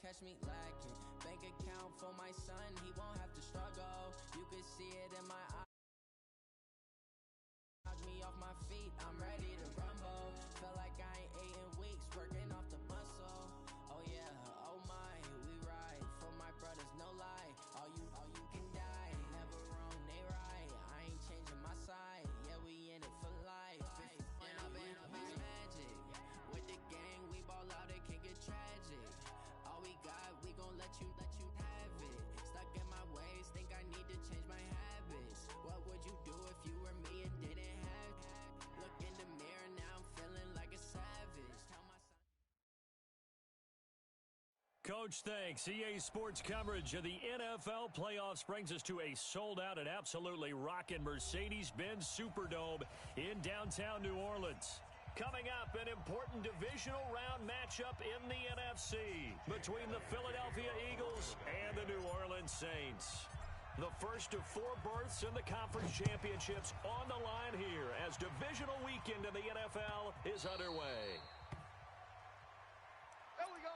catch me lacking. Bank account for my son, he won't have to struggle. You can see it in my eyes. Knock me off my feet, I'm ready to rumble. Felt like I ain't ate in weeks, working off the muscle. Oh yeah, oh my, we ride for my brothers, no lie. All you can die, never wrong, they right. I ain't changing my side, yeah, we in it for life. When I been up is magic. With the gang, we ball out, it can get tragic. All we got, we gon' let you have it. Stuck in my ways, think I need to change my habits. What would you do if you were me and didn't have it? Look in the mirror, now I'm feeling like a savage. Tell my son. Coach, thanks. EA Sports coverage of the NFL playoffs brings us to a sold-out and absolutely rockin' Mercedes-Benz Superdome in downtown New Orleans. Coming up, an important divisional round matchup in the NFC between the Philadelphia Eagles and the New Orleans Saints. The first of 4 berths in the conference championships on the line here as divisional weekend in the NFL is underway. There we go.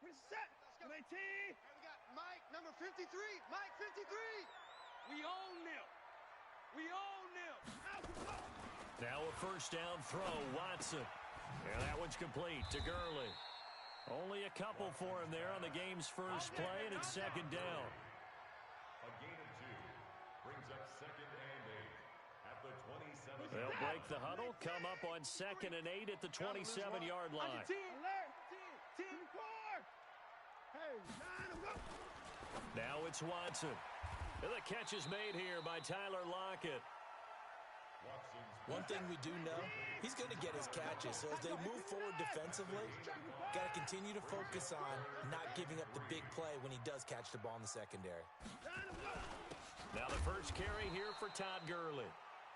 We're set. Come on, team. We got Mike, number 53. Mike, 53. We own them. We own them. Now a first down throw, Watson. And that one's complete to Gurley. Only a couple for him there on the game's first play, and it's second down. A gain of 2 brings up 2nd and 8 at the 27. They'll break the huddle, come up on 2nd and 8 at the 27-yard line. Now it's Watson. And the catch is made here by Tyler Lockett. One thing we do know, he's going to get his catches. So as they move forward defensively, got to continue to focus on not giving up the big play when he does catch the ball in the secondary. Now the first carry here for Todd Gurley.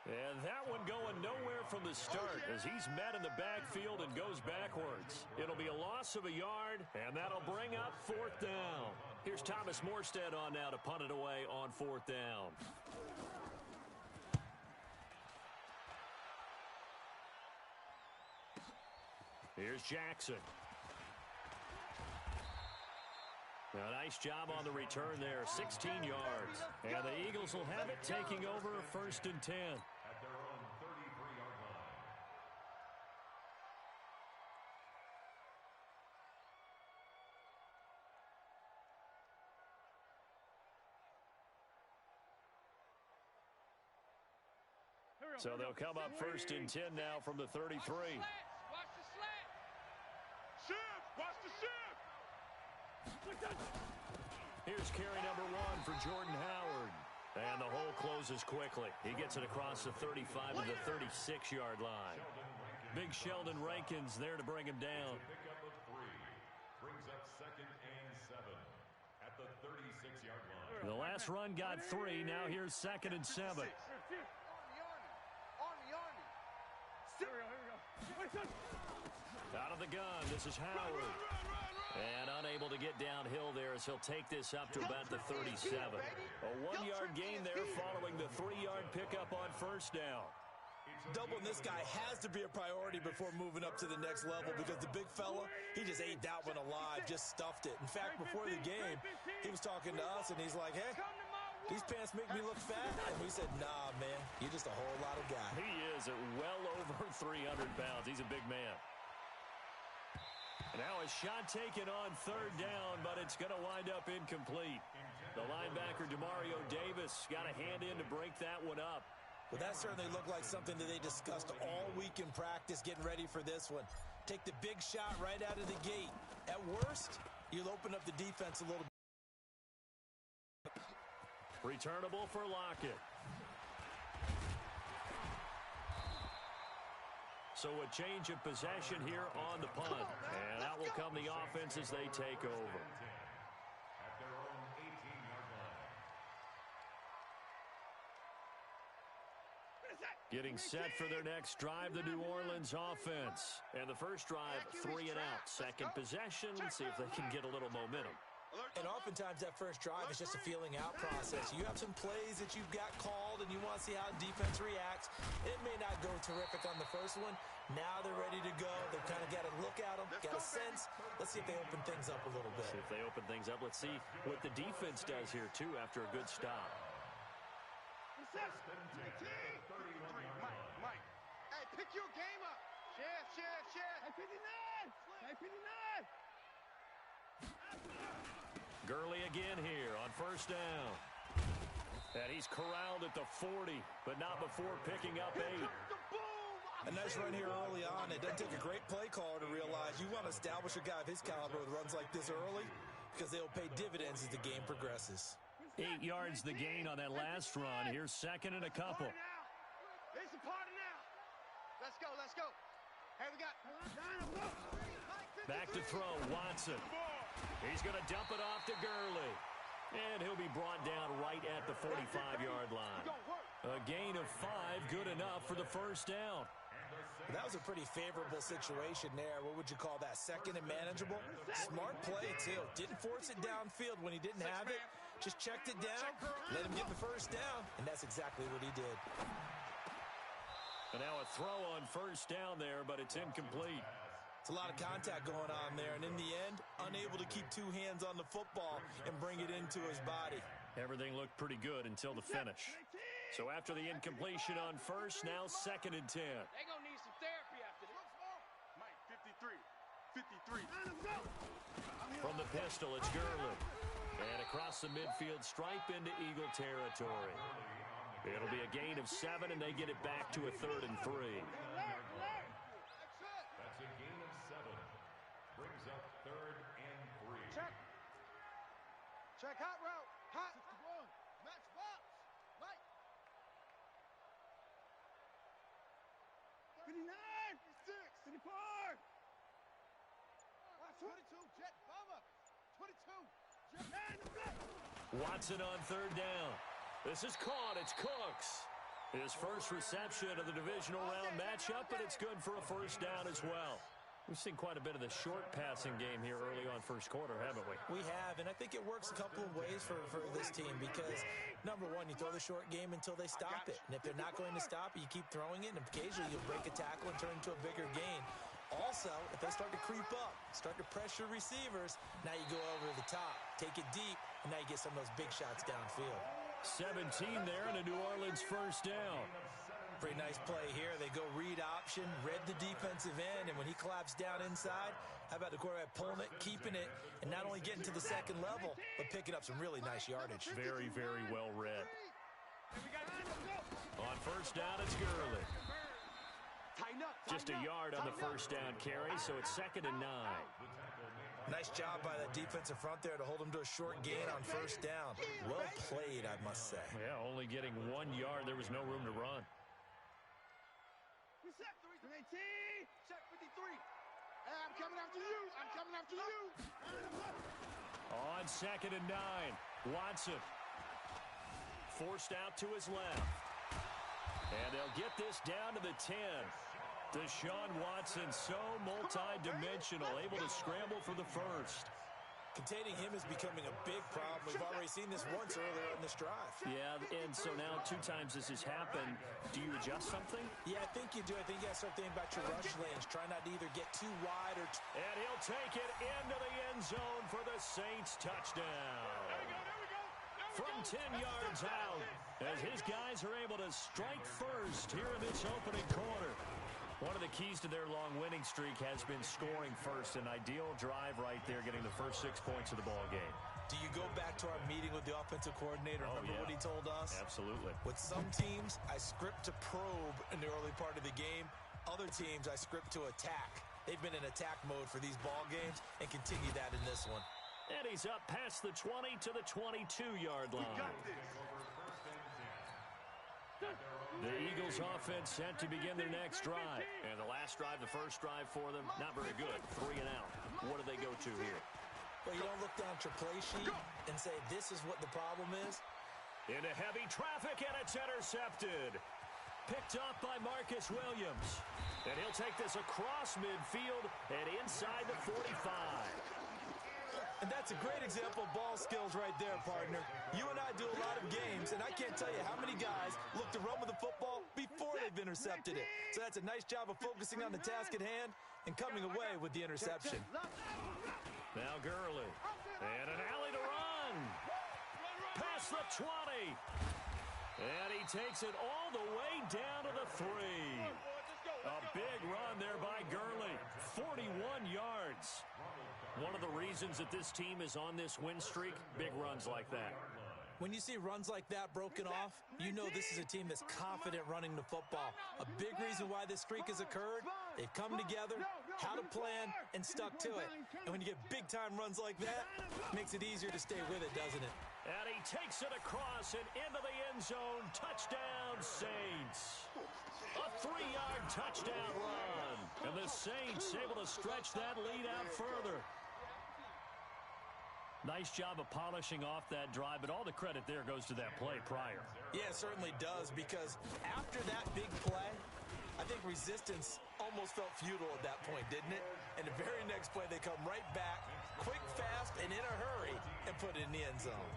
And that one going nowhere from the start as he's met in the backfield and goes backwards. It'll be a loss of a yard, and that'll bring up 4th down. Here's Thomas Morstead on now to punt it away on 4th down. Here's Jackson. A nice job on the return there, 16 yards. And the Eagles will have it taking over 1st and 10. At their own 33-yard line. So they'll come up 1st and 10 now from the 33. Watch the slant. Shift. Watch the shift. Here's carry number 1 for Jordan Howard. And the hole closes quickly. He gets it across the 35 to the 36-yard line. Big Sheldon Rankins there to bring him down. Pickup of 3 brings up 2nd and 7 at the 36-yard line. The last run got 3. Now here's 2nd and 7. Out of the gun, this is Howard. And unable to get downhill there as he'll take this up to about the 37. A 1-yard gain there following the 3-yard pickup on 1st down. Doubling this guy has to be a priority before moving up to the next level because the big fella, he just ate that one alive, just stuffed it. In fact, before the game, he was talking to us, and he's like, hey, these pants make me look fat. And we said, nah, man, you're just a whole lot of guy. He is at well over 300 pounds. He's a big man. Now a shot taken on 3rd down, but it's going to wind up incomplete. The linebacker, Demario Davis, got a hand in to break that one up. Well, that certainly looked like something that they discussed all week in practice, getting ready for this one. Take the big shot right out of the gate. At worst, you'll open up the defense a little bit. Returnable for Lockett. So a change of possession here on the punt. And out will come the offense as they take over. At their own 18-yard line. Getting set for their next drive, the New Orleans offense. And the first drive, 3 and out. Second possession, see if they can get a little momentum. And oftentimes that first drive is just a feeling out process. You have some plays that you've got called and you want to see how the defense reacts. It may not go terrific on the first one. Now they're ready to go. They've kind of got a look at them, got a sense. Let's see if they open things up a little bit. See if they open things up. Let's see what the defense does here, too, after a good stop. Mike, hey, pick your game up. Chef. Hey, 59. Hey, 59. Gurley again here on first down. And he's corralled at the 40, but not before picking up 8. A nice run here early on. It doesn't take a great play caller to realize you want to establish a guy of his caliber with runs like this early because they'll pay dividends as the game progresses. 8 yards the gain on that last run. Here's second and a couple. It's a party now. Let's go. Hey, we got back to throw, Watson. He's going to dump it off to Gurley. And he'll be brought down right at the 45-yard line. A gain of 5, good enough for the first down. That was a pretty favorable situation there. What would you call that? Second and manageable? Smart play, too. Didn't force it downfield when he didn't have it. Just checked it down, let him get the first down, and that's exactly what he did. And now a throw on first down there, but it's incomplete. It's a lot of contact going on there, and in the end, unable to keep 2 hands on the football and bring it into his body. Everything looked pretty good until the finish. So after the incompletion on first, now second and 10. They're going to need some therapy after this. Mike, 53. From the pistol, it's Gurley. And across the midfield stripe into Eagle territory. It'll be a gain of 7, and they get it back to a 3rd and 3. That's a gain of 7. Brings up 3rd and 3. Check hot route. Hot. 61. Match box. Mike. 59. 56. 54. 22. Jet bomber. 22. Watson on third down. This is caught. It's Cooks. His first reception of the divisional round matchup, but it's good for a first down as well. We've seen quite a bit of the short passing game here early on first quarter, haven't we? We have, and I think it works a couple of ways for this team because, number one, you throw the short game until they stop it. And if they're not going to stop it, you keep throwing it, and occasionally you'll break a tackle and turn into a bigger gain. Also, if they start to creep up, start to pressure receivers, now you go over the top, take it deep, and now you get some of those big shots downfield. 17 there and a New Orleans first down. Pretty nice play here. They go read option, read the defensive end, and when he collapsed down inside, how about the quarterback pulling it, keeping it, and not only getting to the second level, but picking up some really nice yardage. Very, very well read. On first down, it's Gurley. Just a yard on the first down carry, so it's 2nd and 9. Nice job by that defensive front there to hold him to a short gain on first down. Well played, I must say. Yeah, only getting 1 yard. There was no room to run. Check 53. Hey, I'm coming after you. On 2nd and 9, Watson. Forced out to his left. And they'll get this down to the 10. Deshaun Watson, so multi-dimensional, able to scramble for the first. Containing him is becoming a big problem. We've already seen this once earlier in this drive. Yeah, and so now 2 times this has happened. Do you adjust something? Yeah, I think you do. I think you got to start thinking about your rush lanes. Try not to either get too wide or... And he'll take it into the end zone for the Saints touchdown. From 10 yards out, as his guys are able to strike first here in this opening quarter. One of the keys to their long winning streak has been scoring first. An ideal drive right there, getting the first 6 points of the ball game. Do you go back to our meeting with the offensive coordinator? Remember what he told us? Absolutely. With some teams, I script to probe in the early part of the game. Other teams, I script to attack. They've been in attack mode for these ball games and continue that in this one. And he's up past the 20 to the 22-yard line. The Eagles offense set to begin their next drive. And the last drive, the first drive for them, not very good. 3 and out. What do they go to here? Well, you don't look down at your play sheet and say, this is what the problem is. Into heavy traffic, and it's intercepted. Picked up by Marcus Williams. And he'll take this across midfield and inside the 45. And that's a great example of ball skills right there, partner. You and I do a lot of games, and I can't tell you how many guys look to run with the football before they've intercepted it. So that's a nice job of focusing on the task at hand and coming away with the interception. Now Gurley. And an alley to run. Past the 20. And he takes it all the way down to the 3. A big run there by Gurley. 41 yards. One of the reasons that this team is on this win streak, big runs like that. When you see runs like that broken off, you know this is a team that's confident running the football. A big reason why this streak has occurred, they've come together, had a plan, and stuck to it. And when you get big-time runs like that, it makes it easier to stay with it, doesn't it? And he takes it across and into the end zone. Touchdown, Saints. A 3-yard touchdown run. And the Saints able to stretch that lead out further. Nice job of polishing off that drive, but all the credit there goes to that play prior. Yeah, it certainly does, because after that big play, I think resistance almost felt futile at that point, didn't it? And the very next play, they come right back, quick, fast, and in a hurry, and put it in the end zone.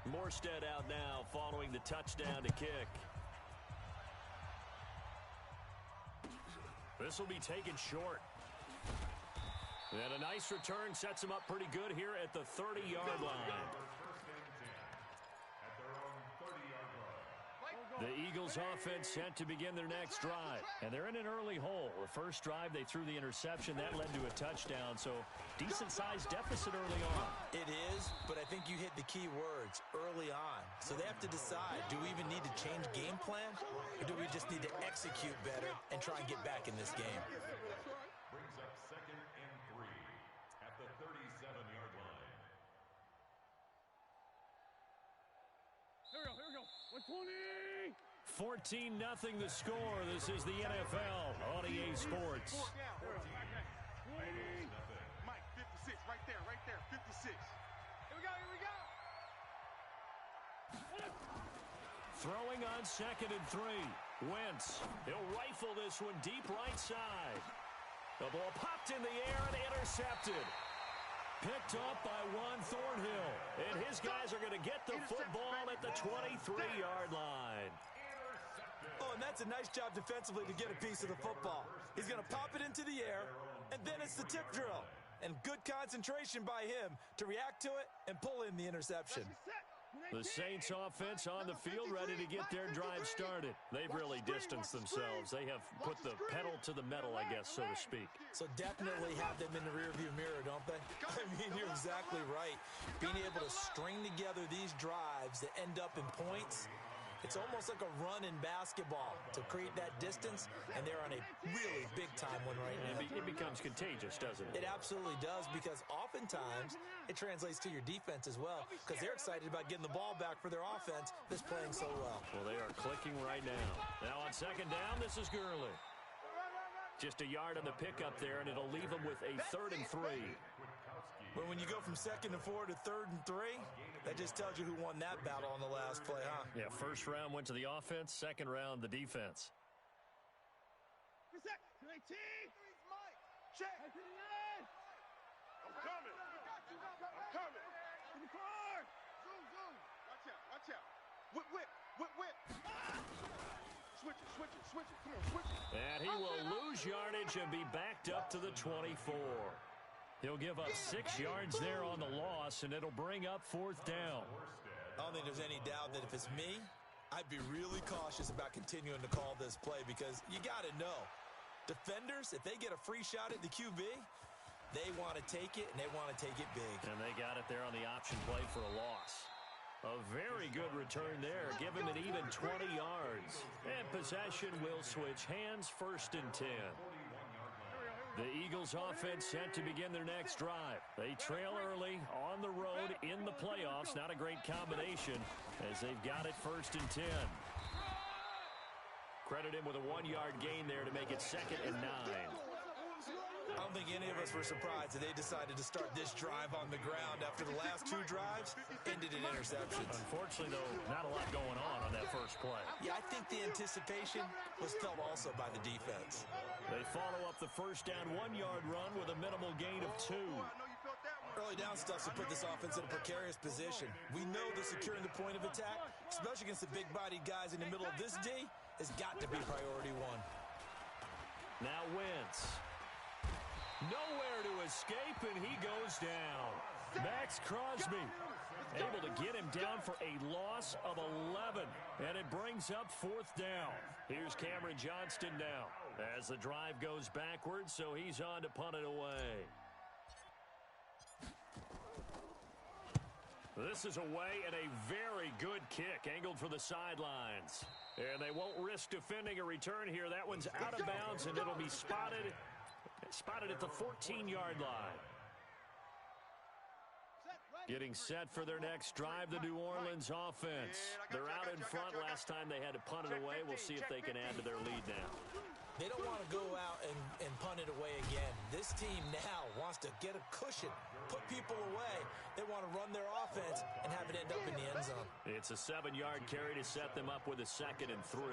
Morstead out now following the touchdown to kick. This will be taken short. And a nice return sets him up pretty good here at the 30-yard line. The Eagles offense set to begin their next drive. And they're in an early hole. The first drive, they threw the interception. That led to a touchdown. So decent-sized deficit early on. It is, but I think you hit the key words early on. So they have to decide, do we even need to change game plan? Or do we just need to execute better and try and get back in this game? Brings up 2nd and 3 at the 37-yard line. Here we go. 120. 14-0 the score. This is the NFL on EA Sports. Mike, 56, right there, 56. Here we go. Throwing on 2nd and 3. Wentz. He'll rifle this one deep right side. The ball popped in the air and intercepted. Picked up by Juan Thornhill. And his guys are going to get the football at the 23-yard line. Oh, and that's a nice job defensively to get a piece of the football. He's going to pop it into the air, and then it's the tip drill. And good concentration by him to react to it and pull in the interception. The Saints offense on the field ready to get their drive started. They've really distanced themselves. They have put the pedal to the metal, I guess, so to speak. So definitely have them in the rearview mirror, don't they? I mean, you're exactly right. Being able to string together these drives that end up in points, it's almost like a run in basketball to create that distance, and they're on a really big-time one right now. It becomes contagious, doesn't it? It absolutely does, because oftentimes it translates to your defense as well, because they're excited about getting the ball back for their offense that's playing so well. Well, they are clicking right now. Now on 2nd down, this is Gurley. Just a yard on the pickup there, and it'll leave them with a 3rd and 3. But when you go from 2nd and 4 to 3rd and 3, that just tells you who won that battle on the last play, huh? Yeah, first round went to the offense, second round the defense. Check. I'm coming. In the car. Zoom. Watch out. Whip. Switch it. Come on, switch it. And he will lose yardage and be backed up to the 24. He'll give up 6 yards there on the loss, and it'll bring up 4th down. I don't think there's any doubt that if it's me, I'd be really cautious about continuing to call this play, because you got to know, defenders, if they get a free shot at the QB, they want to take it, and they want to take it big. And they got it there on the option play for a loss. A very good return there. Give him an even 20 yards. And possession will switch hands, 1st and 10. The Eagles offense set to begin their next drive. They trail early on the road in the playoffs. Not a great combination as they've got it 1st and 10. Credit him with a 1-yard gain there to make it 2nd and 9. I don't think any of us were surprised that they decided to start this drive on the ground after the last two drives ended in interceptions. Unfortunately, though, not a lot going on that first play. Yeah, I think the anticipation was felt also by the defense. They follow up the first down 1-yard run with a minimal gain of 2. Early down stuff to put this offense in a precarious position. We know that securing the point of attack, especially against the big-bodied guys in the middle of this D, has got to be priority one. Now Wentz. Nowhere to escape, and he goes down. Max Crosby able to get him down for a loss of 11, and it brings up 4th down. Here's Cameron Johnston now as the drive goes backwards, so he's on to punt it away. This is away and a very good kick angled for the sidelines. And they won't risk defending a return here. That one's out of bounds, and it'll be spotted at the 14-yard line. Getting set for their next drive, the New Orleans offense. They're out in front. Last time they had to punt it away. We'll see if they can add to their lead now. They don't want to go out and punt it away again. This team now wants to get a cushion, put people away. They want to run their offense and have it end up in the end zone. It's a 7-yard carry to set them up with a 2nd and 3.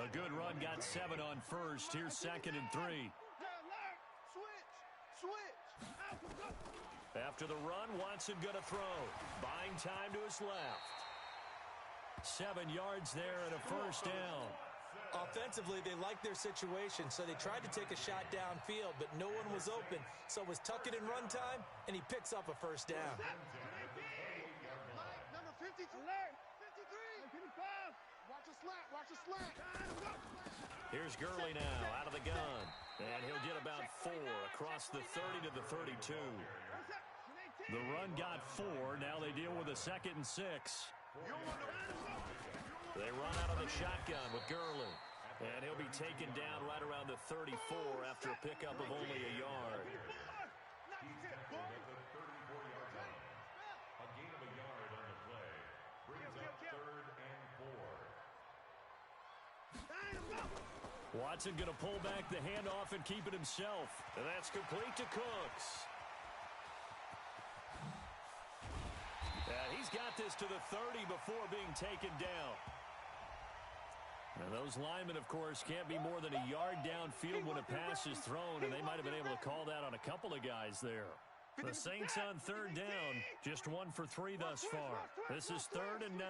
A good run got 7 on first. Here's 2nd and 3. After the run, Watson going to throw. Buying time to his left. 7 yards there and a first down. Offensively, they liked their situation, so they tried to take a shot downfield, but no one was open. So it was tuck it in run time, and he picks up a first down. Number 53. Watch the slant. Watch the slant. Here's Gurley now out of the gun. And he'll get about 4 across the 30 to the 32. The run got 4. Now they deal with a 2nd and 6. They run out of the shotgun with Gurley. And he'll be taken down right around the 34 after a pickup of only a yard. A gain of a yard on the play brings up 3rd and 4. Watson going to pull back the handoff and keep it himself. And that's complete to Cooks. And he's got this to the 30 before being taken down. And those linemen, of course, can't be more than a yard downfield when a pass is thrown, and they might have been able to call that on a couple of guys there. The Saints on 3rd down, just 1 for 3 thus far. This is 3rd and 9.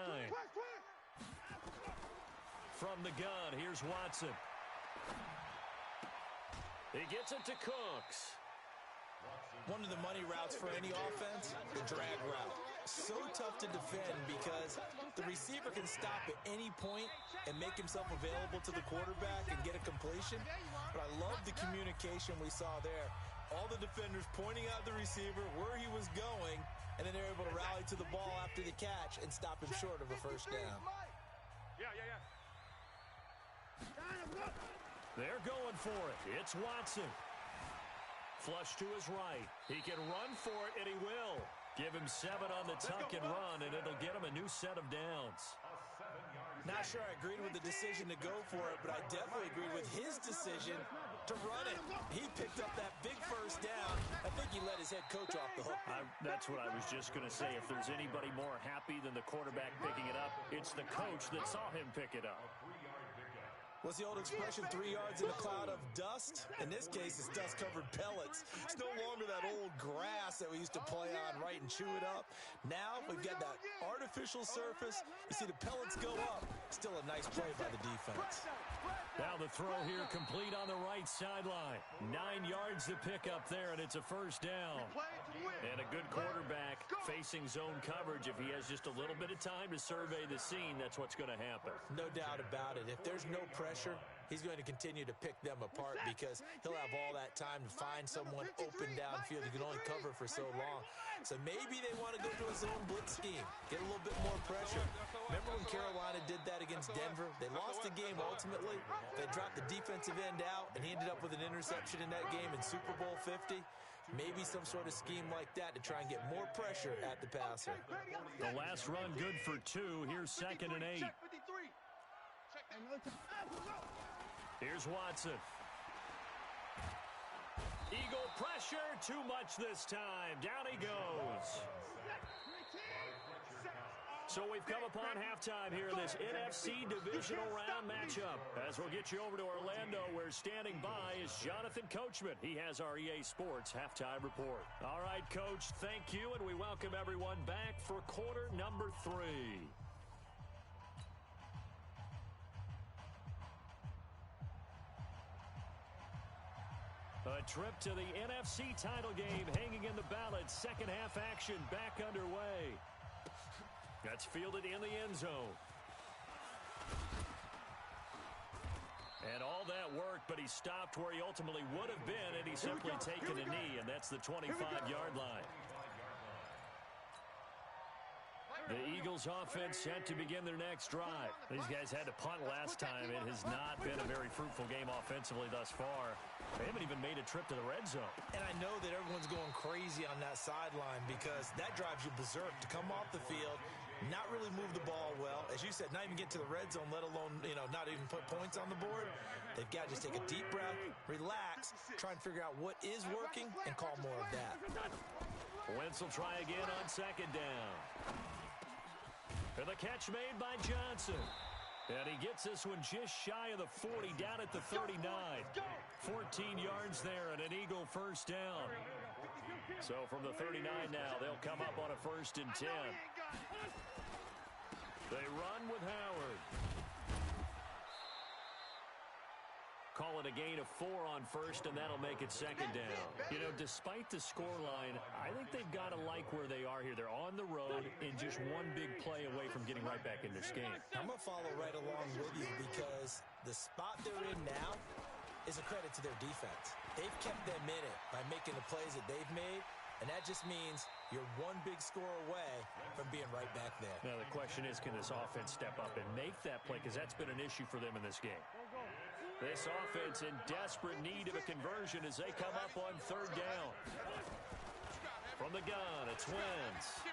From the gun, here's Watson. He gets it to Cooks. One of the money routes for any offense, the drag route. So tough to defend because the receiver can stop at any point and make himself available to the quarterback and get a completion. But I love the communication we saw there. All the defenders pointing out the receiver, where he was going, and then they're able to rally to the ball after the catch and stop him short of a first down. They're going for it. It's Watson. Flush to his right. He can run for it, and he will. Give him 7 on the tuck and run, and it'll get him a new set of downs. Not sure I agreed with the decision to go for it, but I definitely agreed with his decision to run it. He picked up that big first down. I think he let his head coach off the hook. That's what I was just going to say. If there's anybody more happy than the quarterback picking it up, it's the coach that saw him pick it up. What's the old expression, 3 yards in a cloud of dust? In this case, it's dust-covered pellets. It's no longer that old grass that we used to play on, right, and chew it up. Now we've got that artificial surface. You see the pellets go up. Still a nice play by the defense. Now the throw here complete on the right sideline. 9 yards to pick up there, and it's a first down. And a good quarterback facing zone coverage. If he has just a little bit of time to survey the scene, that's what's going to happen. No doubt about it. If there's no pressure, he's going to continue to pick them apart because he'll have all that time to find someone open downfield. He can only cover for so long. So maybe they want to go to a zone blitz scheme, get a little bit more pressure. Remember when Carolina did that against Denver? They lost the game ultimately. They dropped the defensive end out, and he ended up with an interception in that game in Super Bowl 50. Maybe some sort of scheme like that to try and get more pressure at the passer. The last run good for 2. Here's 2nd and 8. Here's Watson. Eagle pressure, too much this time. Down he goes. So we've come upon halftime here in this NFC Divisional Round matchup. As we'll get you over to Orlando, where standing by is Jonathan Coachman. He has our EA Sports halftime report. All right, Coach, thank you, and we welcome everyone back for quarter number 3. A trip to the NFC title game hanging in the balance. Second half action back underway. That's fielded in the end zone. And all that work, but he stopped where he ultimately would have been, and he's simply taken a knee, and that's the 25-yard line. The Eagles offense set to begin their next drive. These guys had to punt last time. It has not been a very fruitful game offensively thus far. They haven't even made a trip to the red zone. And I know that everyone's going crazy on that sideline because that drives you berserk to come off the field, not really move the ball well. As you said, not even get to the red zone, let alone, not even put points on the board. They've got to just take a deep breath, relax, try and figure out what is working, and call more of that. Wentz will try again on second down. And the catch made by Johnson. And he gets this one just shy of the 40, down at the 39. 14 yards there and an Eagle first down. So from the 39 now, they'll come up on a 1st and 10. They run with Howard. Call it a gain of 4 on first, and that'll make it second down. Despite the scoreline, I think they've got to like where they are here. They're on the road and just one big play away from getting right back in this game. I'm going to follow right along with you because the spot they're in now is a credit to their defense. They've kept them in it by making the plays that they've made, and that just means you're one big score away from being right back there. Now, the question is, can this offense step up and make that play? Because that's been an issue for them in this game. This offense in desperate need of a conversion as they come up on 3rd down. From the gun, it's Wentz.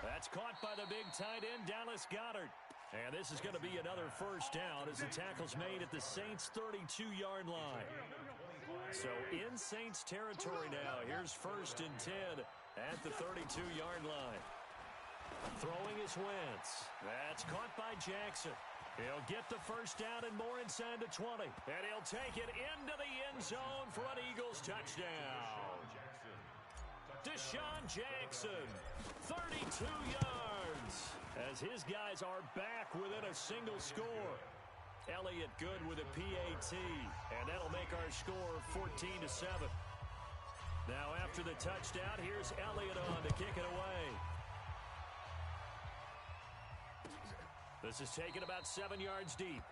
That's caught by the big tight end, Dallas Goedert. And this is going to be another first down as the tackle's made at the Saints' 32-yard line. So in Saints territory now, here's 1st and 10 at the 32-yard line. Throwing is Wentz. That's caught by Jackson. He'll get the first down and more inside the 20. And he'll take it into the end zone for an Eagles touchdown. Deshaun Jackson, 32 yards, as his guys are back within a single score. Elliott good with a PAT, and that'll make our score 14-7. Now after the touchdown, here's Elliott on to kick it away. This is taken about 7 yards deep.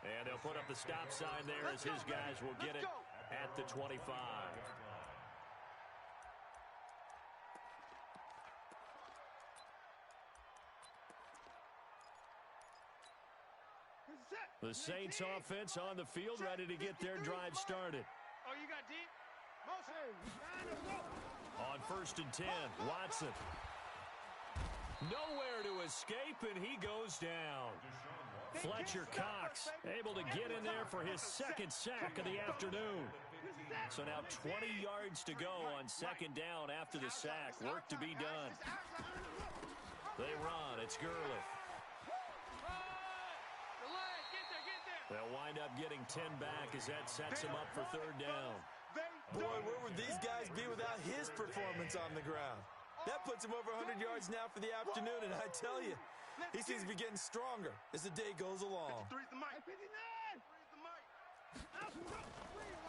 And they'll put up the stop sign there as his guys will get it at the 25. The Saints offense on the field ready to get their drive started. Oh, you got deep? On 1st and 10, Watson. Nowhere to escape, and he goes down. Fletcher Cox able to get in there for his 2nd sack of the afternoon. So now 20 yards to go on 2nd down after the sack. Work to be done. They run. It's Gurley. They'll wind up getting 10 back as that sets him up for 3rd down. Boy, where would these guys be without his performance on the ground? That puts him over 100 yards now for the afternoon, and I tell you, he seems to be getting stronger as the day goes along.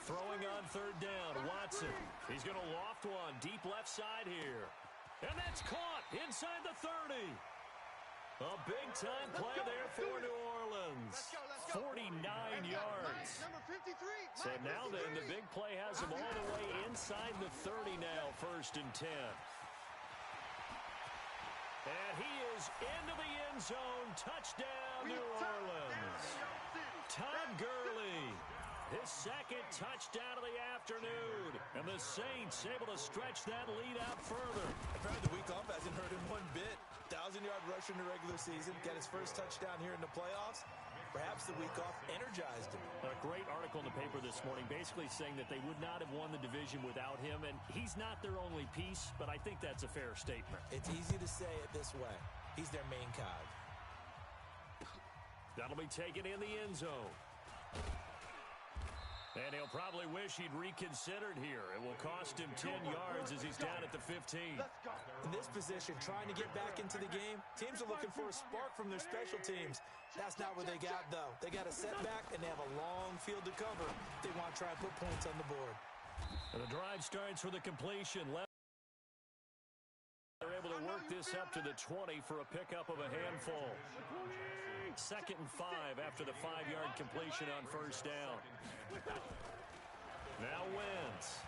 Throwing on 3rd down, Watson. He's going to loft one deep left side here. And that's caught inside the 30. A big-time play there for New Orleans. 49 yards. So now then, the big play has him all the way inside the 30 now, 1st and 10. And he is into the end zone. Touchdown, New Orleans. Todd Gurley, his 2nd touchdown of the afternoon. And the Saints able to stretch that lead out further. Apparently the week off hasn't hurt him one bit. 1,000-yard rusher in the regular season. Got his first touchdown here in the playoffs. perhaps the week off energized him. A great article in the paper this morning basically saying that they would not have won the division without him, and he's not their only piece, but I think that's a fair statement. It's easy to say it this way. He's their main cog. That'll be taken in the end zone. And he'll probably wish he'd reconsidered here. It will cost him 10 yards as he's down at the 15. In this position, trying to get back into the game, teams are looking for a spark from their special teams. That's not what they got, though. They got a setback, and they have a long field to cover. They want to try and put points on the board. And the drive starts with a completion. They're able to work this up to the 20 for a pickup of a handful. 2nd and 5 after the 5-yard completion on first down. Now Wentz.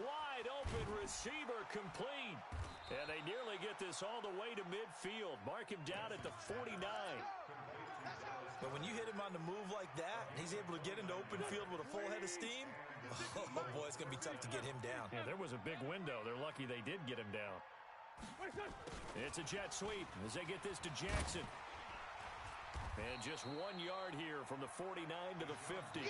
Wide open receiver complete. And they nearly get this all the way to midfield. Mark him down at the 49. But when you hit him on the move like that, he's able to get into open field with a full head of steam, oh boy, it's going to be tough to get him down. Yeah, there was a big window. They're lucky they did get him down. It's a jet sweep as they get this to Jackson. And just 1 yard here from the 49 to the 50.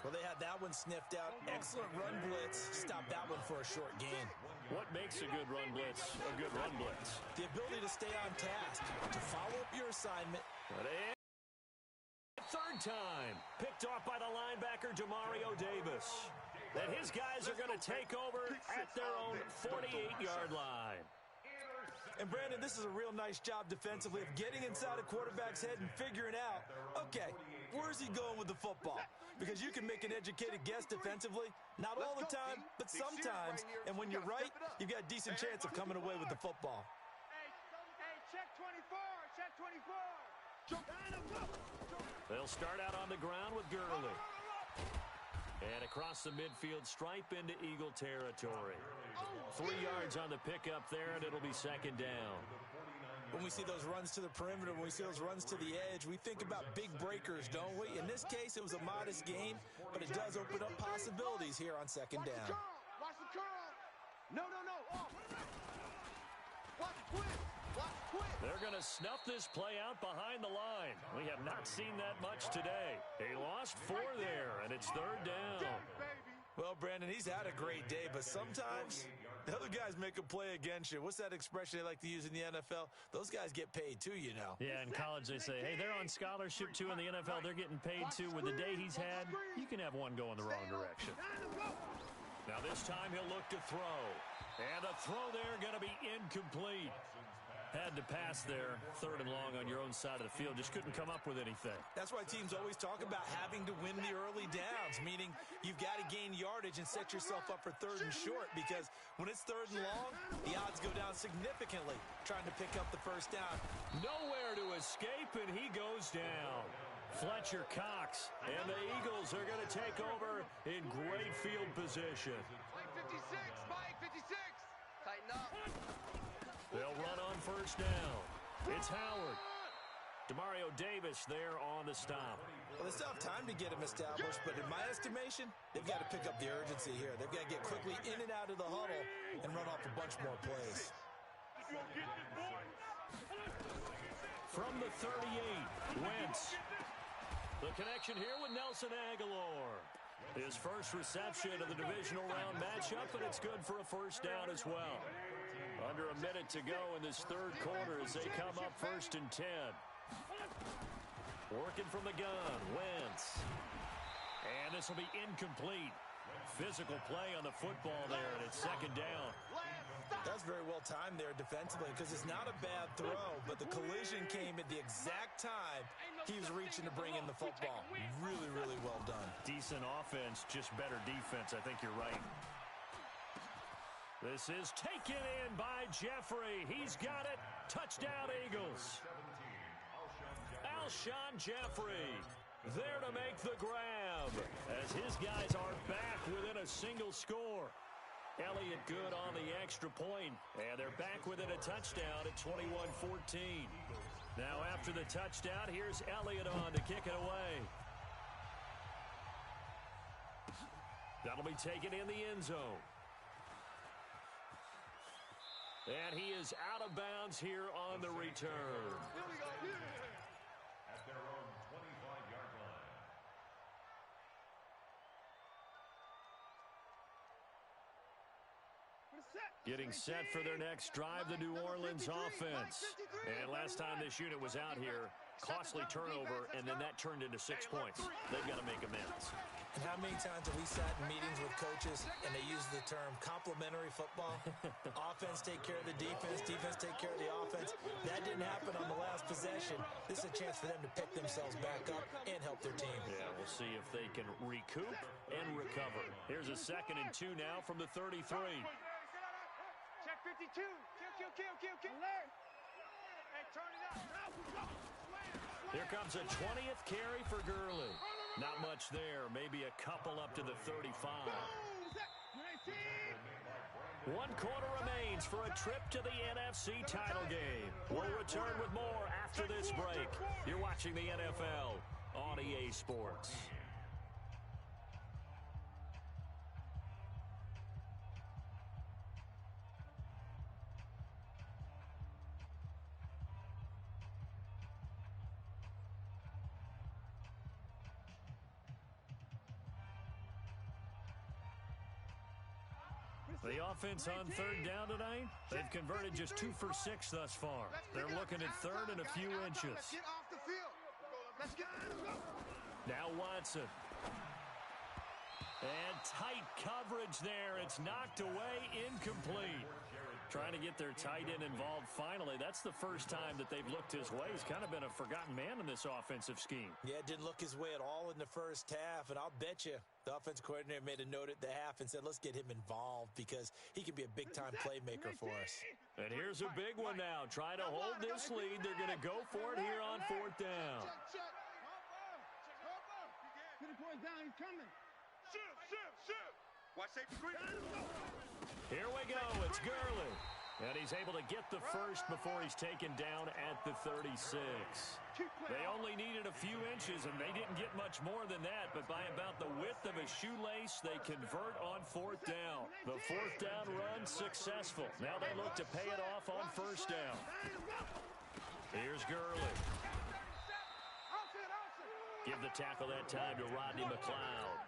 Well, they had that one sniffed out. Excellent run blitz. Stop that one for a short gain. What makes a good run blitz a good run blitz? The ability to stay on task, to follow up your assignment. Third time. Picked off by the linebacker, Demario Davis. And his guys are going to take over at their own 48-yard line. And, Brandon, this is a real nice job defensively of getting inside a quarterback's head and figuring out, okay, where's he going with the football? Because you can make an educated guess defensively, not all the time, but sometimes. And when you're right, you've got a decent chance of coming away with the football. Hey, check 24, check 24. They'll start out on the ground with Gurley. And across the midfield stripe into Eagle territory. 3 yards on the pickup there, and it'll be 2nd down. When we see those runs to the perimeter, when we see those runs to the edge, we think about big breakers, don't we? In this case, it was a modest gain, but it does open up possibilities here on 2nd down. Watch the curl. No. Oh. Watch quick. Watch quick. They're going to snuff this play out behind the line. We have not seen that much today. They lost 4 there, and it's 3rd down. Well, Brandon, he's had a great day, but sometimes the other guys make a play against you. What's that expression they like to use in the NFL? Those guys get paid too, you know. Yeah, in college they say, hey, they're on scholarship too. In the NFL, they're getting paid too. With the day he's had, you can have one go in the wrong direction. Now this time he'll look to throw. And the throw there going to be incomplete. Had to pass there, 3rd and long on your own side of the field. Just couldn't come up with anything. That's why teams always talk about having to win the early downs, meaning you've got to gain yardage and set yourself up for 3rd and short, because when it's 3rd and long, the odds go down significantly trying to pick up the 1st down. Nowhere to escape, and he goes down. Fletcher Cox, and the Eagles are going to take over in great field position. Mike 56, Mike 56. Tighten up. They'll run on 1st down. It's Howard. Demario Davis there on the stop. Well, they still have time to get him established, but in my estimation, they've got to pick up the urgency here. They've got to get quickly in and out of the huddle and run off a bunch more plays. From the 38, Wentz. The connection here with Nelson Aguilar. His first reception of the divisional round matchup, and it's good for a 1st down as well. Under a minute to go in this 3rd quarter as they come up 1st and 10. Working from the gun, Wentz. And this will be incomplete. Physical play on the football there, and it's 2nd down. That's very well timed there defensively, because it's not a bad throw, but the collision came at the exact time he was reaching to bring in the football. Really, really well done. Decent offense, just better defense. I think you're right. This is taken in by Jeffrey. He's got it. Touchdown, Eagles. Alshon Jeffrey there to make the grab as his guys are back within a single score. Elliott good on the extra point, and they're back within a touchdown at 21-14. Now after the touchdown, here's Elliott on to kick it away. That'll be taken in the end zone. And he is out of bounds here on the return. Here we go. Yeah. At their own 25-yard line. Getting set for their next drive, the New Orleans offense. And last time this unit was out here, costly turnover, and then that turned into 6 points. They've got to make amends. And how many times have we sat in meetings with coaches and they use the term complementary football? Offense take care of the defense, defense take care of the offense. That didn't happen on the last possession. This is a chance for them to pick themselves back up and help their team. Yeah, we'll see if they can recoup and recover. Here's a 2nd and 2 now from the 33. Check 52. Kill. Alert. Hey, turn it up. Here comes a 20th carry for Gurley. Not much there, maybe a couple up to the 35. 1 quarter remains for a trip to the NFC title game. We'll return with more after this break. You're watching the NFL on EA Sports. The offense on 3rd down tonight, they've converted just 2 for 6 thus far. They're looking at 3rd and a few inches. Get off the field. Let's get Now Watson. And tight coverage there. It's knocked away, incomplete. Trying to get their tight end involved finally. That's the first time that they've looked his way. He's kind of been a forgotten man in this offensive scheme. Yeah, it didn't look his way at all in the first half, and I'll bet you the offense coordinator made a note at the half and said, let's get him involved because he can be a big-time playmaker for us. And here's a big one now. Trying to hold this lead. They're going to go for it here on 4th down. Check. Get the boys down. He's coming. Shoot. Watch safety green. Here we go. It's Gurley. And he's able to get the first before he's taken down at the 36. They only needed a few inches, and they didn't get much more than that. But by about the width of a shoelace, they convert on 4th down. The 4th down run successful. Now they look to pay it off on 1st down. Here's Gurley. Give the tackle that time to Rodney McLeod.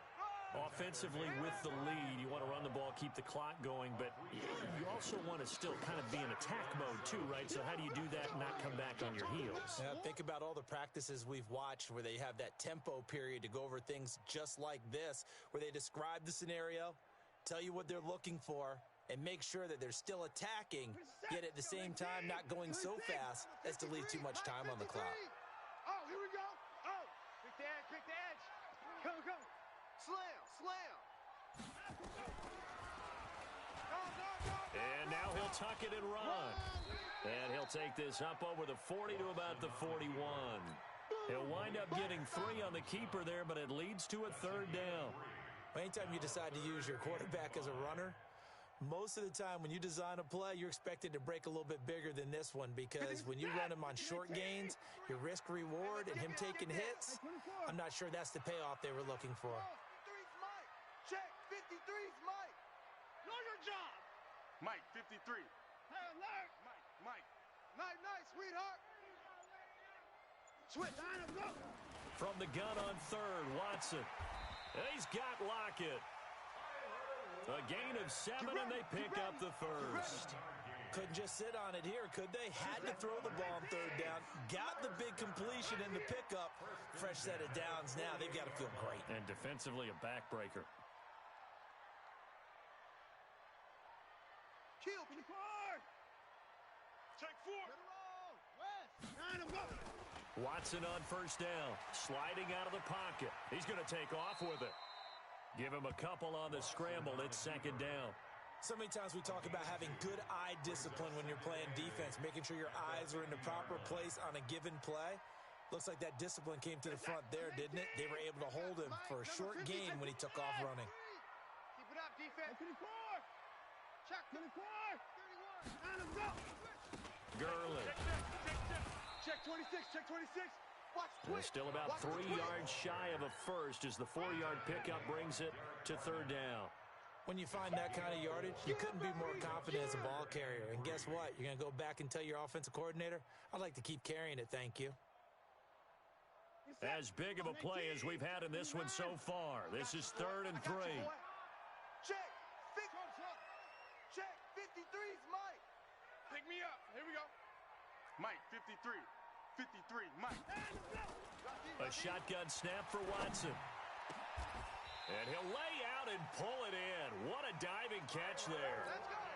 Offensively with the lead, you want to run the ball, keep the clock going, but you also want to still kind of be in attack mode too, right? So how do you do that and not come back on your heels? Yeah, think about all the practices we've watched where they have that tempo period to go over things just like this, where they describe the scenario, tell you what they're looking for, and make sure that they're still attacking, yet at the same time not going so fast as to leave too much time on the clock. Oh, here we go. Oh, pick the edge. Go. Slam. And now he'll tuck it and run. And he'll take this up over the 40 to about the 41. He'll wind up getting 3 on the keeper there, but it leads to a 3rd down. Anytime you decide to use your quarterback as a runner, most of the time when you design a play, you're expected to break a little bit bigger than this one because when you run him on short gains, your risk-reward and him taking hits, I'm not sure that's the payoff they were looking for. 53's Mike. Check. 53's Mike. Know your job. Mike, 53. Hey, alert. Mike. Night, sweetheart. Switch. Line up, go. From the gun on 3rd, Watson. He's got Lockett. A gain of 7, and they pick up the first. Couldn't just sit on it here, could they? Had to throw the ball on 3rd down. Got the big completion in the pickup. Fresh set of downs now. They've got to feel great. And defensively, a backbreaker. Kill. Check 4. Watson on 1st down. Sliding out of the pocket. He's going to take off with it. Give him a couple on the scramble. It's 2nd down. So many times we talk about having good eye discipline when you're playing defense, making sure your eyes are in the proper place on a given play. Looks like that discipline came to the front there, didn't it? They were able to hold him for a short gain when he took off running. Keep it up, defense. Check. 31. Gurley. Check 26. Watch They're still about 3 yards shy of a first as the 4-yard pickup brings it to 3rd down. When you find that kind of yardage, you couldn't be more confident as a ball carrier. And guess what? You're going to go back and tell your offensive coordinator, I'd like to keep carrying it, thank you. As big of a play as we've had in this one so far. This is 3rd and 3. Check. Check. 53's Mike. Pick me up. Here we go. Mike, 53. 53, Mike. A shotgun snap for Watson. And he'll lay out and pull it in. What a diving catch there.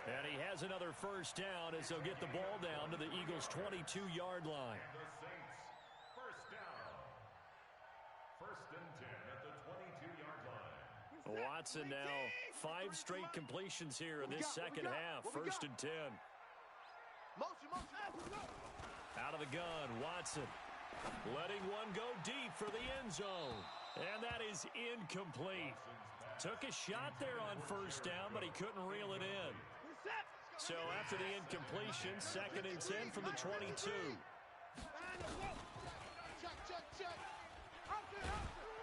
And he has another first down as they'll get the ball down to the Eagles' 22-yard line. And the Saints, first down. 1st and 10 at the 22-yard line. Watson now 5 straight completions here in this second half. 1st and 10. Out of the gun, Watson. Letting one go deep for the end zone. And that is incomplete. Took a shot there on first down, but he couldn't reel it in. So after the incompletion, 2nd and 10 from the 22.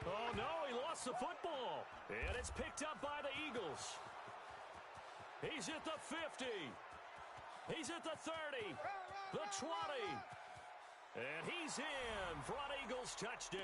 Oh, no, he lost the football. And it's picked up by the Eagles. He's at the 50. He's at the 30. The 20. And he's in for an Eagles touchdown.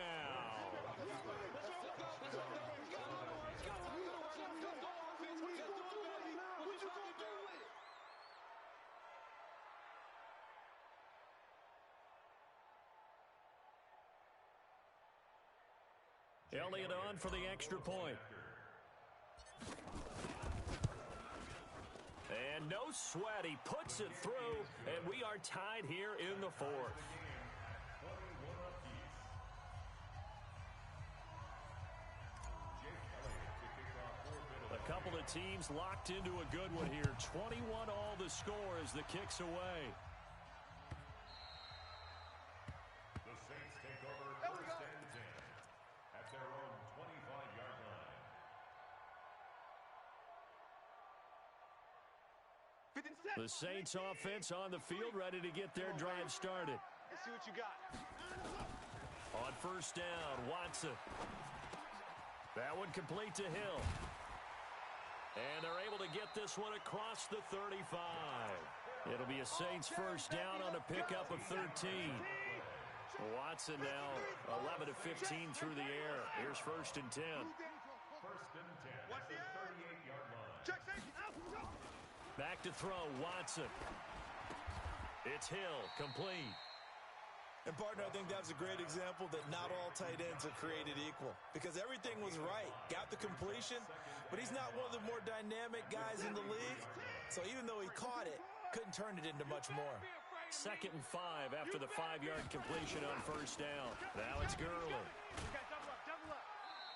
Elliott on for the extra point. And no sweat. He puts it through, and we are tied here in the 4th. A couple of teams locked into a good one here. 21 all the score as the kick's away. The Saints take over 1st and 10 at their own 25-yard line. The Saints offense on the field, ready to get their drive started. Let's see what you got. On first down, Watson. That one complete to Hill. And they're able to get this one across the 35. It'll be a Saints first down on a pickup of 13. Watson now 11 of 15 through the air. Here's 1st and 10. 1st and 10 at the 38-yard line. Back to throw, Watson. It's Hill, complete. And, partner, I think that was a great example that not all tight ends are created equal because everything was right. Got the completion, but he's not one of the more dynamic guys in the league. So even though he caught it, couldn't turn it into much more. 2nd and 5 after the 5-yard completion on first down. Now it's Gurley.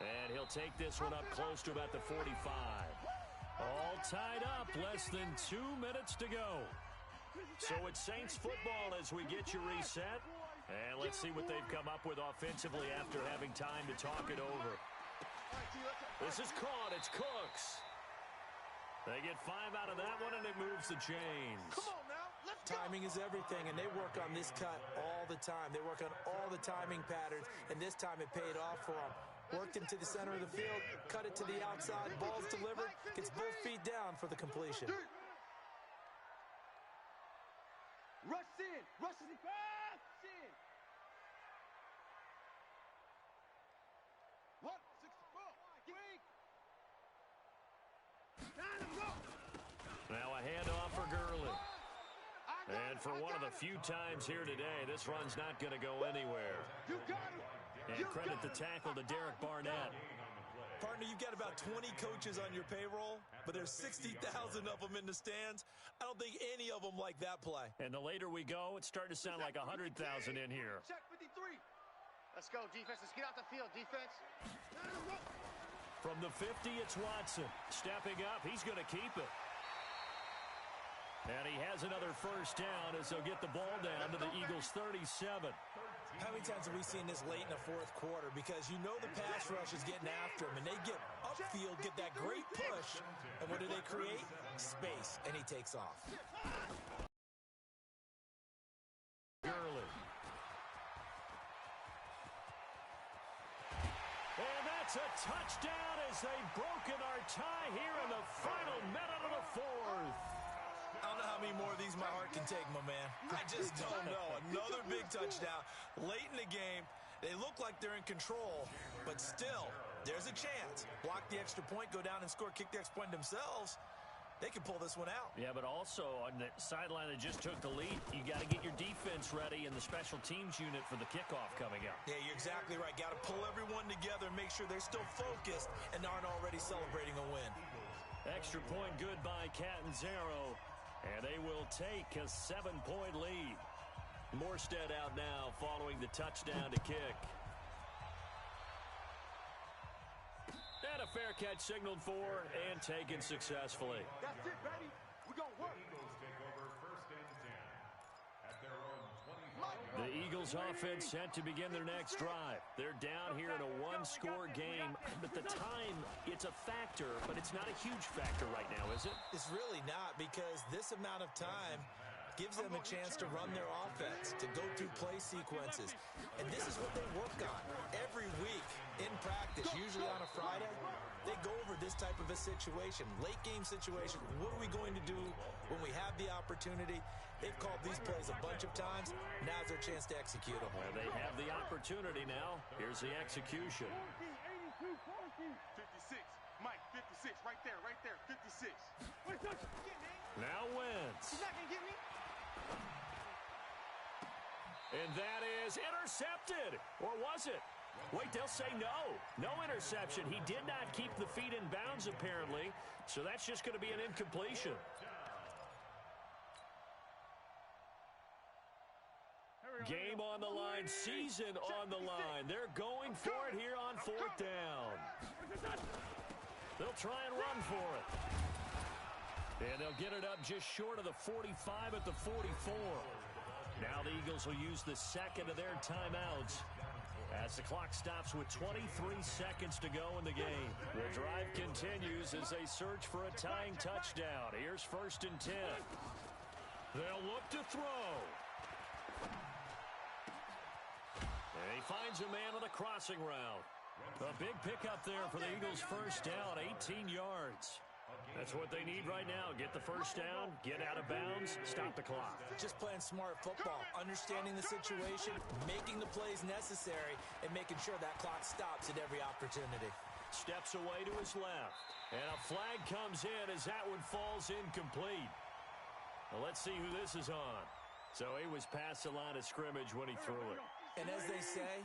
And he'll take this one up close to about the 45. All tied up, less than 2 minutes to go. So it's Saints football as we get you reset. And let's see what they've come up with offensively after having time to talk it over. This is caught. It's Cooks. They get 5 out of that one, and it moves the chains. Come on now. Let's go. Timing is everything, and they work on this cut all the time. They work on all the timing patterns, and this time it paid off for them. Worked him to the center of the field, cut it to the outside, ball's delivered, gets both feet down for the completion. Rush in. Rush in. Now a handoff for Gurley. And for one of the few times here today, this run's not going to go anywhere. And credit the tackle to Derek Barnett. Partner, you've got about 20 coaches on your payroll, but there's 60,000 of them in the stands. I don't think any of them like that play. And the later we go, it's starting to sound like 100,000 in here. Check 53. Let's go, defense. Let's get out the field, defense. From the 50, it's Watson. Stepping up, he's going to keep it. And he has another first down as they'll get the ball down to the Eagles' 37. How many times have we seen this late in the 4th quarter? Because you know the pass rush is getting after him, and they get upfield, get that great push, and what do they create? Space, and he takes off. Gurley. And that's a touchdown as they've broken our tie here in the final minute of the fourth. I don't know how many more of these my heart can take, my man. I just don't know. Another big touchdown late in the game. They look like they're in control, but still, there's a chance. Block the extra point, go down and score, kick the extra point themselves. They can pull this one out. Yeah, but also on the sideline that just took the lead, you got to get your defense ready and the special teams unit for the kickoff coming up. Yeah, you're exactly right. Got to pull everyone together and make sure they're still focused and aren't already celebrating a win. Extra point good by Catanzaro, and they will take a 7-point lead. Morstead out now following the touchdown to kick. And a fair catch signaled for and taken successfully. That's it, baby. We're going to work. Eagles take over 1st and 10 at their own 25. The Eagles offense set to begin their next drive. They're down here in a one-score game, but the time, it's a factor, but it's not a huge factor right now, is it? It's really not, because this amount of time gives them a chance to run their offense, to go through play sequences. And this is what they work on every week in practice, usually on a Friday. They go over this type of a situation, late game situation. What are we going to do when we have the opportunity? They've called these plays a bunch of times. Now's their chance to execute them. Well, they have the opportunity now. Here's the execution. 56. Mike, 56. Right there, 56. Now Wentz. He's not going to get me. And that is intercepted. Or was it? Wait, they'll say no. No interception. He did not keep the feet in bounds, apparently. So that's just going to be an incompletion. Game on the line. Season on the line. They're going for it here on 4th down. They'll try and run for it. And they'll get it up just short of the 45 at the 44. Now the Eagles will use the second of their timeouts as the clock stops with 23 seconds to go in the game. The drive continues as they search for a tying touchdown. Here's 1st and 10. They'll look to throw. And he finds a man on the crossing route. A big pickup there for the Eagles' 1st down, 18 yards. That's what they need right now. Get the 1st down, get out of bounds, stop the clock. Just playing smart football, understanding the situation, making the plays necessary, and making sure that clock stops at every opportunity. Steps away to his left. And a flag comes in as that one falls incomplete. Well, let's see who this is on. So he was past the line of scrimmage when he threw it. And as they say,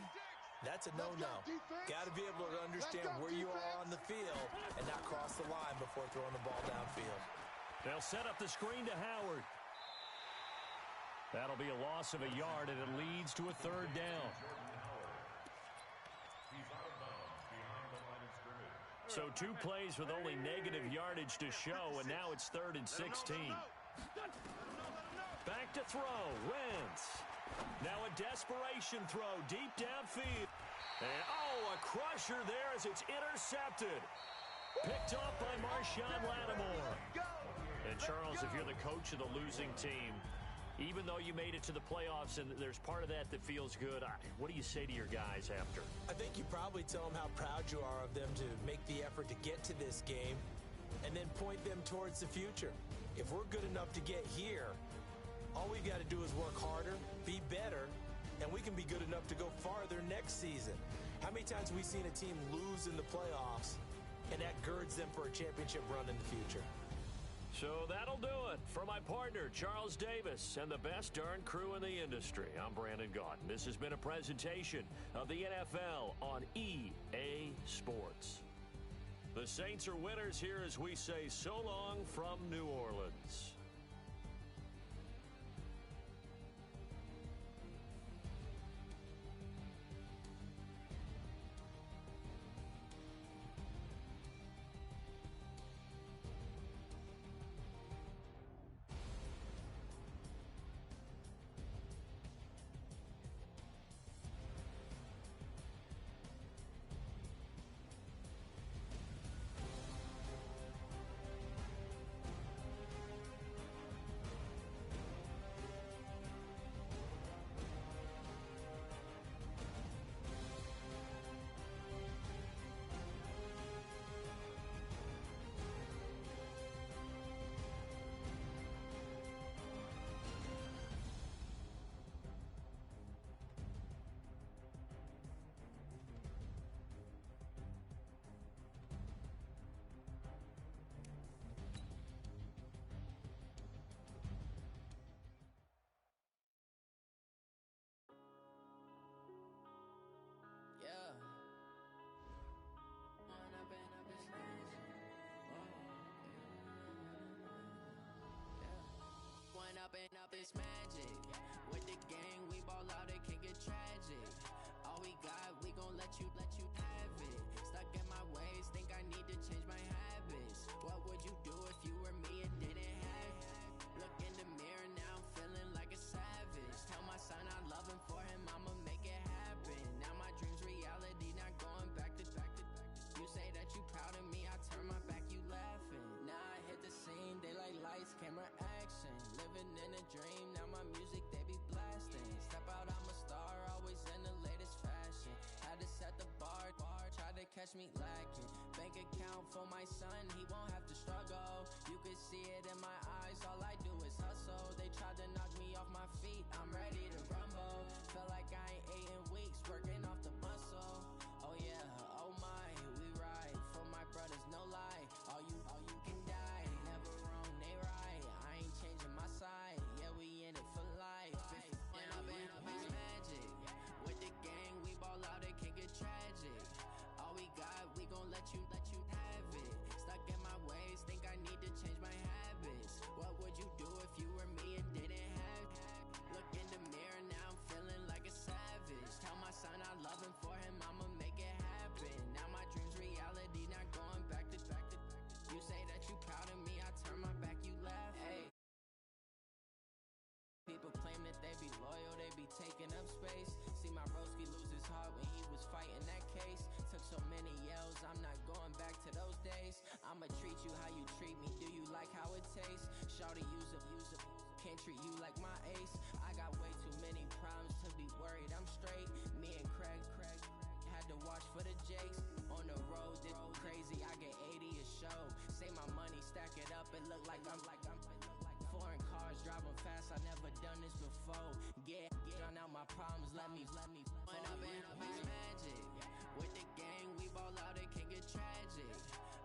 that's a no-no. Got to be able to understand where you are on the field and not cross the line before throwing the ball downfield. They'll set up the screen to Howard. That'll be a loss of a yard, and it leads to a 3rd down. So 2 plays with only negative yardage to show, and now it's 3rd and 16. Back to throw. Wentz. Now a desperation throw deep downfield. And, a crusher there as it's intercepted. Picked off by Marshawn Lattimore. And, Charles, if you're the coach of the losing team, even though you made it to the playoffs and there's part of that that feels good, what do you say to your guys after? I think you probably tell them how proud you are of them to make the effort to get to this game and then point them towards the future. If we're good enough to get here, all we've got to do is work harder, be better, and we can be good enough to go farther next season. How many times have we seen a team lose in the playoffs, and that girds them for a championship run in the future? So that'll do it. For my partner, Charles Davis, and the best darn crew in the industry, I'm Brandon Gaudin. This has been a presentation of the NFL on EA Sports. The Saints are winners here as we say so long from New Orleans. up, it's magic. With the gang, we ball out, it can get tragic. All we got, we gon' let you have it. Stuck in my ways, think I need to change my habits. What would you do if you were me and didn't have it? Look in the mirror now, I'm feeling like a savage. Tell my son I love him, for him I'ma make it happen. Now my dreams reality, not going back to. You say that you proud of me, I turn my back, you laughing. Now I hit the scene, daylight lights, camera action. Living in a dream, now my music they be blasting. Step out, I'm a star, always in the latest fashion. Had to set the bar, try to catch me lacking. Bank account for my son, he won't have to struggle. You can see it in my eyes, all I do is hustle. They tried to knock me off my feet, I'm ready to rumble. Feel like I ain't ate in weeks, working off the muscle. Oh yeah, oh my, we ride for my brothers, no lie. All you can die, never wrong, they right. I ain't changing my side, yeah, we in it for life. And I've been it's magic. With the gang, we ball out, it can get tragic. All we got, we gon' let you have it. Stuck in my ways, think I need to change my habits. What would you do if you were me and didn't have it? Look in the mirror now, I'm feeling like a savage. Tell my son I love him, for him I'ma make it happen. Now my dreams reality, not going back to. You say that you proud of me, I turn my back, you laugh. Hey. People claim that they be loyal, they be taking up space. See my broski lose his heart when he was fighting that case. Took so many yells, I'm not going back to those days. I'ma treat you how you treat me, do you like how it tastes? Shawty use up, can't treat you like my ace. I got way too many problems to be worried, I'm straight. Me and Craig had to watch for the Jakes. On the road, this crazy, I get 80 a show. Say my money, stack it up, it look like I'm foreign cars, driving fast, I never done this before. Get drown out my problems, let me When up it's magic. With the gang, we ball out, it can get tragic.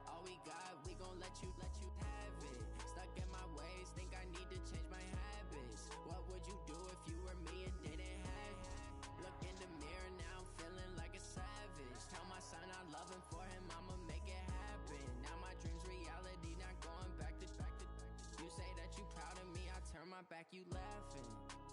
All we got, we gon' let you have it. Stuck in my ways, think I need to change my habits. What would you do if you were me and didn't have it? Look in the mirror now, I'm feeling like a savage. Tell my son I love him, for him I'ma make it happen. Now my dreams reality, not going back to. You say that you proud of me, I turn my back, you laughing.